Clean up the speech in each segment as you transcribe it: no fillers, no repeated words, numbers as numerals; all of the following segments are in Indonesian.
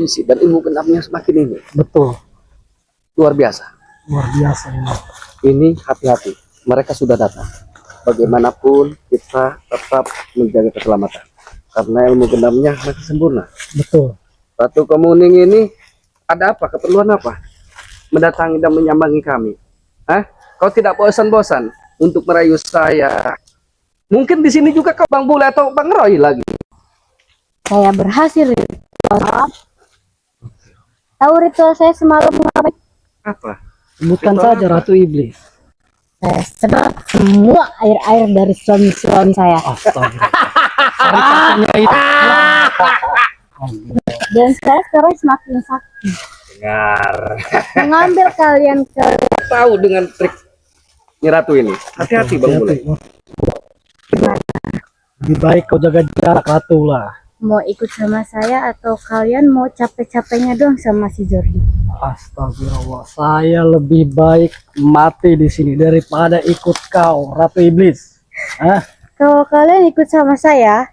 visi dan ilmu genapnya semakin ini. Betul. Luar biasa. Luar biasa ini. Ini hati-hati. Mereka sudah datang. Bagaimanapun kita tetap menjaga keselamatan. Karena ilmu genapnya masih sempurna. Betul. Ratu Kemuning ini ada apa? Keperluan apa? Mendatangi dan menyambangi kami. Hah? Kau tidak bosan-bosan untuk merayu saya? Mungkin di sini juga kau Bang Bule atau Bang Roy lagi. Saya berhasil. Tahu ritual saya semalam apa? Apa? Sebutkan Ritual saja apa? Ratu Iblis. Saya sedot semua air-air dari suami-suami saya. Astaga. Sarikatnya itu. Dan saya sekarang semakin sakti. Dengar. Mengambil kalian ke Tahu dengan trik Nyi Ratu ini. Hati-hati Bang Bule. Lebih baik kau jaga jarak Ratu lah. mau ikut sama saya atau kalian mau capek-capeknya doang sama si Jordi? Astagfirullah, saya lebih baik mati di sini daripada ikut kau, Ratu Iblis. Hah? Kalau kalian ikut sama saya,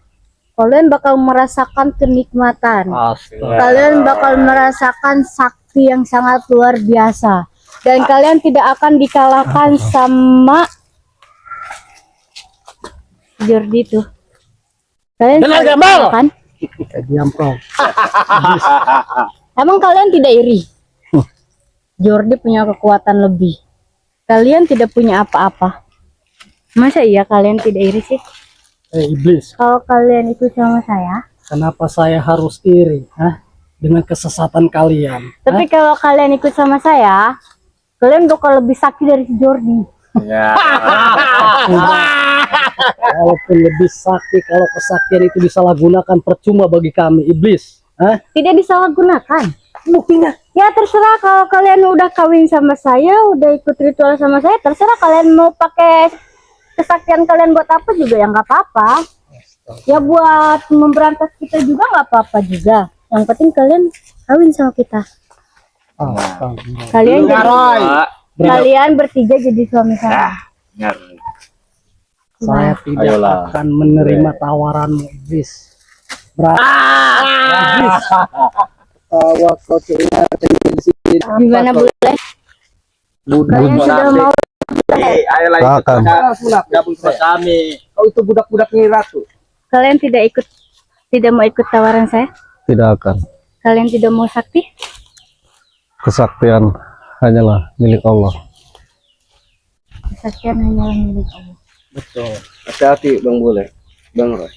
kalian bakal merasakan kenikmatan. Astaga. Kalian bakal merasakan sakti yang sangat luar biasa. Dan kalian tidak akan dikalahkan sama Jordi tuh. Kalian Dengar tidak Gamal! kan? Diam kau. Emang kalian tidak iri? Jordi punya kekuatan lebih. Kalian tidak punya apa-apa. Masa iya kalian tidak iri sih? Iblis, Kalau kalian ikut sama saya. kenapa saya harus iri? Hah? Dengan kesesatan kalian. Tapi kalau kalian ikut sama saya, kalian bakal lebih sakti dari si Jordi. Walaupun lebih sakti, kalau kesaktian itu disalahgunakan percuma bagi kami, Iblis. Hah? Tidak disalahgunakan. Buktinya. Ya terserah, kalau kalian udah kawin sama saya, udah ikut ritual sama saya, terserah kalian mau pakai kesaktian kalian buat apa juga ya nggak apa-apa. Ya buat memberantas kita juga nggak apa-apa juga. Yang penting kalian kawin sama kita. Astagfirullah. Kalian Roy. kalian bertiga jadi suami saya. Saya tidak Ayolah. akan menerima tawaranmu, Iblis. Iblis. Tawa kau tidak di sini. Gimana boleh? Kalian sudah mau Ayolah Akan. gabung sama kami. Kau itu budak-budak Nyi Ratu. kalian tidak mau ikut tawaran saya? Tidak akan. Kalian tidak mau sakti? Kesaktian hanyalah milik Allah. Kesaktian hanyalah milik Allah. Betul. Hati-hati Bang Bule, Bang Roy.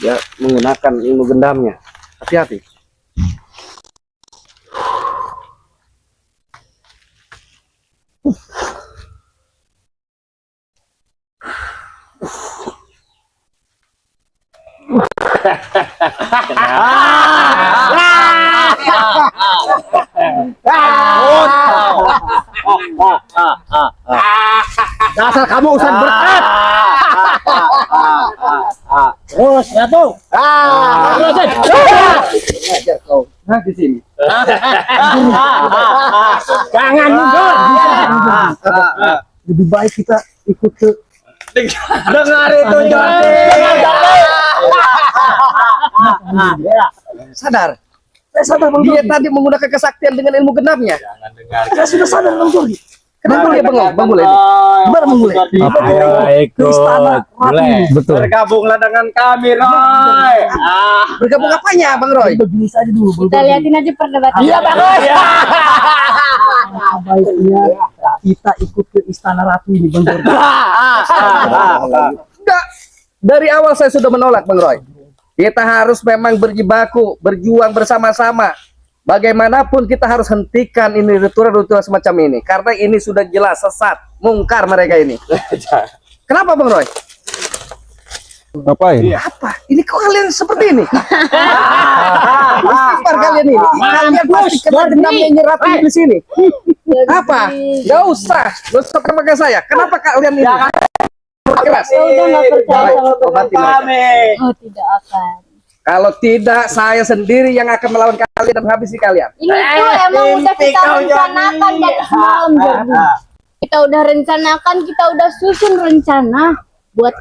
Ya menggunakan ilmu gendamnya. Hati-hati. Dasar kamu urusan berat. Terus ya tuh. Ajar kau. Nah di sini. Jangan mundur. Lebih baik kita ikut ke. Dengar itu Sadar. Saya sadar Bang Dia Jordi. tadi menggunakan kesaktian dengan ilmu genapnya. Saya sudah sadar Bang Jordi. Kenapa dia bengong Bang Bule ini? Gimana Bang Bule? Ke istana Ratu ini. Betul. Bergabunglah dengan kami, Roy. Bergabung apanya, Bang Roy? Begini saja dulu Bang Kita Jordi. liatin aja perdebatan. Iya bagus. Baiknya kita ikut ke istana Ratu ini Bang Jordi. Enggak. Dari awal saya sudah menolak, Bang Roy. Kita harus memang berjibaku, berjuang bersama-sama. Bagaimanapun kita harus hentikan ini ritual-ritual semacam ini. Karena ini sudah jelas sesat, mungkar mereka ini. Kenapa, Bang Roy? Ngapain? Apa? Ini kok kalian seperti ini? Istighfar kalian ini. Kalian pasti kena dendamnya Nyi Ratu di sini. Apa? Gak usah pakai saya. Kenapa kalian ini? Keras. Saya udah nggak percaya sama Obati mereka. Oh tidak akan. Kalau tidak, saya sendiri yang akan melawan kalian dan habisi kalian. Ini tuh emang udah kita rencanakan dari semalam Jordi. Kita udah rencanakan, kita udah susun rencana buat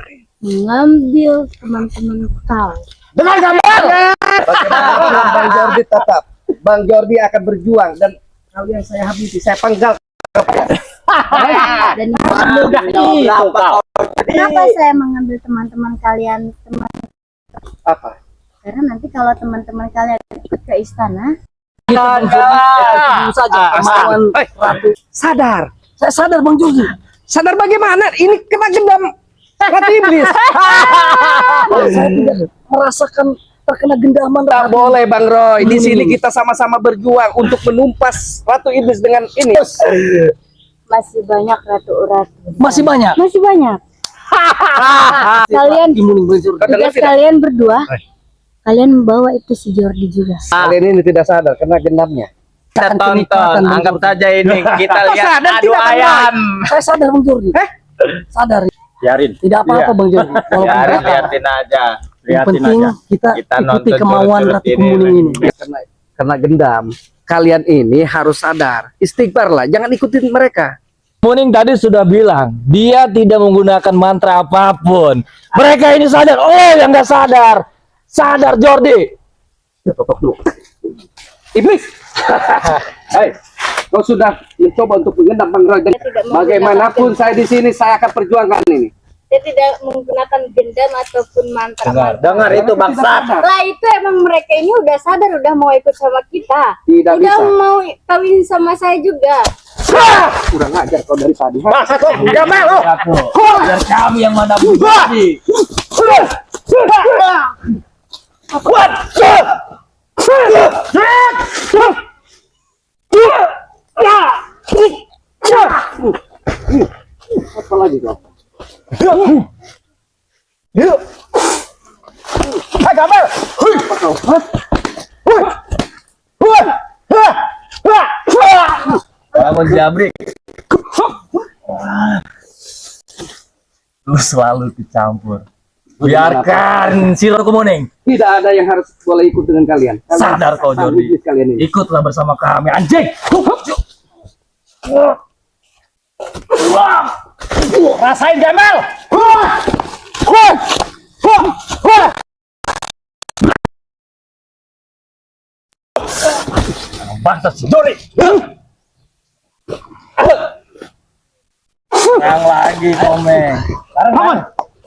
mengambil teman-teman kau. Dengar gambar. Bagaimana Bang Jordi tetap, Bang Jordi akan berjuang dan kalian saya habisi, saya penggal. Dan Mudah itu kau. kenapa saya mengambil teman-teman kalian Apa? karena nanti kalau teman-teman kalian ikut ke istana, Saja kemauan Ratu. Sadar. Saya sadar Bang Jordi. Sadar bagaimana? Ini kena gendam Ratu Iblis. Saya tidak merasakan terkena gendaman Tak Ratu. boleh Bang Roy. Di sini kita sama-sama berjuang untuk menumpas Ratu Iblis dengan ini. masih banyak ratu-ratu. Masih banyak. Masih banyak. Kalian Imun Bang Jordi. Kau dengar tugas tidak? kalian berdua, kalian membawa itu si Jordi juga. Kalian ini tidak sadar kena gendamnya. Kita tonton, anggap saja ini kita lihat sadar adu tidak, Bang ayam. Saya sadar Bang Jordi. Sadar. Biarin, Tidak apa-apa Bang Jordi. Walaupun biarin, gatal. liatin aja, Yang liatin penting aja. kita Kita ikuti nonton kemauan Jordi Ratu ini. Kemuning ini. Kena gendam. Kalian ini harus sadar. Istighfar lah. Jangan ikutin mereka. Muning tadi sudah bilang dia tidak menggunakan mantra apapun. Mereka ini sadar. Oh, yang nggak sadar, sadar Jordi. Iblis. Hei, kau sudah mencoba untuk mengendam Bang Roy. Dan tidak menggunakan bagaimanapun saya di sini, saya akan perjuangkan ini. Saya tidak menggunakan gendam ataupun mantra. Dengar itu bangsat. Lah itu emang mereka ini udah sadar, udah mau ikut sama kita. Tidak Udah bisa. mau kawin sama saya juga. Kurang ajar kau dari tadi. Jamal, oh. Biar kami yang mendampingi Jordi. Apa lagi kau? Hai Jamal. Apa kau? Hah? Bangun jabrik. Lu selalu dicampur. Biarkan si Ratu Kemuning. Tidak ada yang harus boleh ikut dengan kalian. Sadar kau Jordi. Iblis kalian ini. Ikutlah bersama kami, anjing. Rasain Jamal. Bangsa si Jordi. Yang lagi komeng.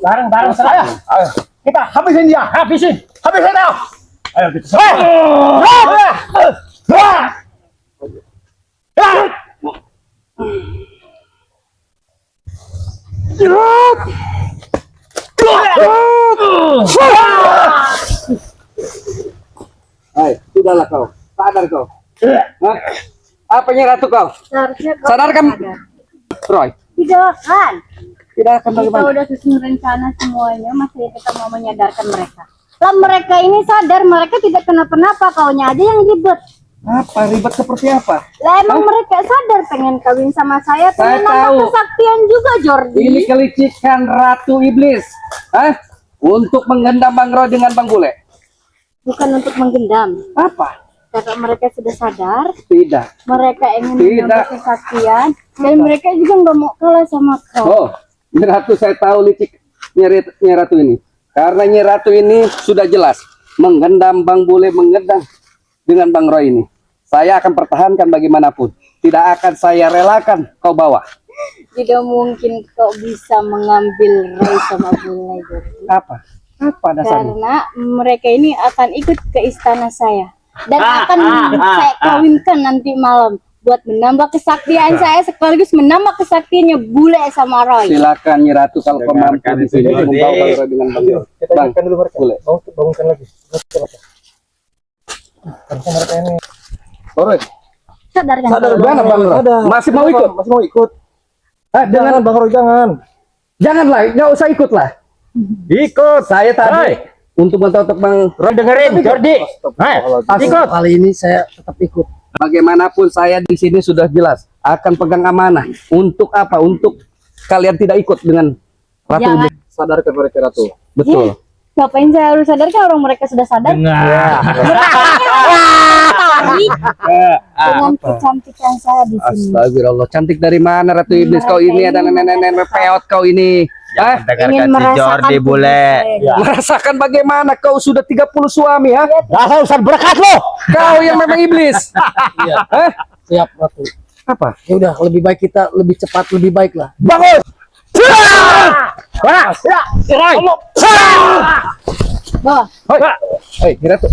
Bareng saya. Kita habisin dia, habisin dia. Ayo kita Hai, sudahlah kau. Sadar kau. Hah? Apanya Ratu kau? Seharusnya kau Sadar kan? sadar. Roy, Tidak kan? tidak akan Kita bagaimana? udah susun rencana semuanya, masih kita mau menyadarkan mereka. Lah mereka ini sadar, mereka tidak kenapa-napa, kaunya aja yang ribet. Apa ribet seperti apa? Lah emang mereka sadar pengen kawin sama saya, Saya pengen nambah tahu. kesaktian juga Jordi. Ini kelicikan Ratu Iblis. Hah? Untuk menggendam Bang Roy dengan Bang Bule. Bukan untuk menggendam, Apa? karena mereka sudah sadar, Tidak. mereka ingin Tidak. menambah kesaktian, dan mereka juga nggak mau kalah sama kau. Oh, Nyi Ratu saya tahu licik Nyi Ratu ini. Karena Nyi Ratu ini sudah jelas menggendam Bang Bule, menggendam dengan Bang Roy ini. Saya akan pertahankan bagaimanapun. Tidak akan saya relakan kau bawa. Tidak mungkin kau bisa mengambil Roy sama Bule Jordi. Apa? Apa dasarnya? Karena mereka ini akan ikut ke istana saya dan akan saya kawinkan nanti malam buat menambah kesaktian saya sekaligus menambah kesaktiannya Bule sama Roy. Silakan Nyi Ratu kalau kau mampu di sini Jordi. membawa Bang Roy dengan Bang Roy. Bang, Bule. bangunkan lagi. Harusnya mereka ini. Bang Roy, Sadar kan? sadar gimana Bang Roy? Masih mau ikut? Masih mau ikut. Jangan Bang Roy, jangan. Janganlah, nggak usah ikutlah. Ikut. Saya tadi untuk mentotok Bang Roy dengerin Jordi. Hai, ikut. Kali ini saya tetap ikut. Bagaimanapun saya di sini sudah jelas akan pegang amanah. Untuk apa? Untuk kalian tidak ikut dengan Ratu Jangan. Iblis. Sadarkan mereka Ratu. Betul. Ngapain saya harus sadarkan orang mereka sudah sadar? Dengan kecantikan saya di sini. Astagfirullah, cantik dari mana Ratu Iblis kau ini? Ada nenek-nenek peot kau ini. Ah, Dengarkan si Jordi bule. merasakan bagaimana kau sudah 30 suami, ha? Dasar Ustaz berkat lo. Kau yang memang iblis. Iya. Hah? Siap Ratu. Apa? Ya udah, lebih baik kita lebih cepat lebih baik lah. Bangun. Bah, Hei, Ratu.